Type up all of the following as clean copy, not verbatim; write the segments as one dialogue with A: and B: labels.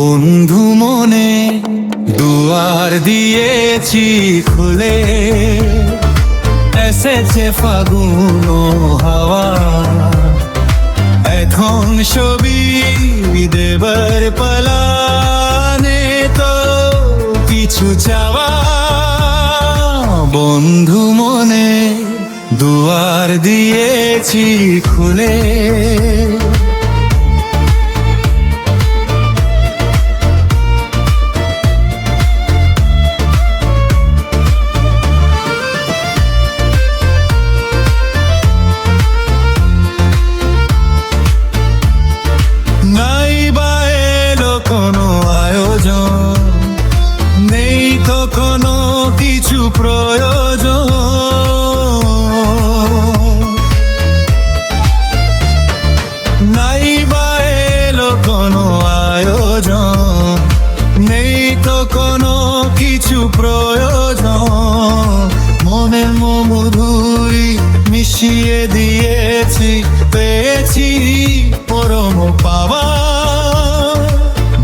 A: বন্ধু মনে দুয়ার দিয়েছি খুলে, এসেছে ফাগুন হাওয়া, এখন ছবি দেবার পালা, নে তো কিছু চাওয়া। বন্ধু মনে দুয়ার দিয়েছি খুলে, নাই বা এলো কোনো আয়োজন, নেই তো কোনো কিছু প্রয়োজন। নাই বা এলো কোনো আয়োজন, নেই তো কোনো কিছু প্রয়োজন। মনে মধুরি মিশিয়ে দিয়েছি, পেয়েছি পরম পাওয়া।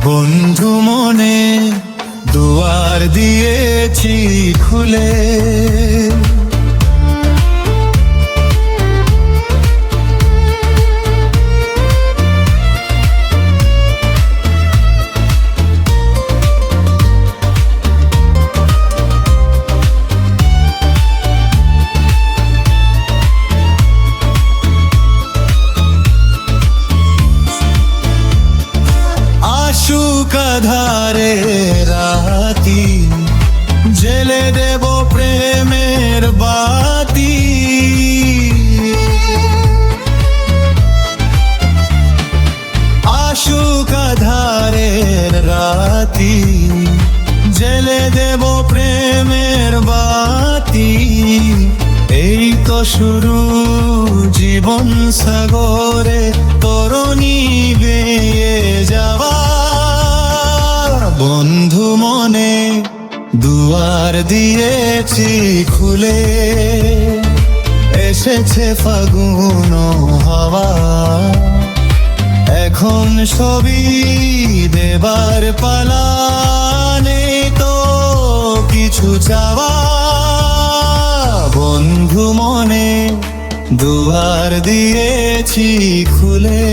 A: বন্ধু মনে দুয়ার দিয়েছি খুলে, ধারে রাতি জেলে দেব প্রেমের বাতি। আশুক ধারের রাতি জেলে দেব প্রেমের বাতি। এই তো শুরু জীবন সাগরে তরুণী বেয়ে যাওয়া। বন্ধু মনে দুয়ার দিয়েছি খুলে, এসেছে ফাগুন হাওয়া, এখন ছবি দেবার পালা, নেই তো কিছু চাওয়া। বন্ধু মনে দুয়ার দিয়েছি খুলে।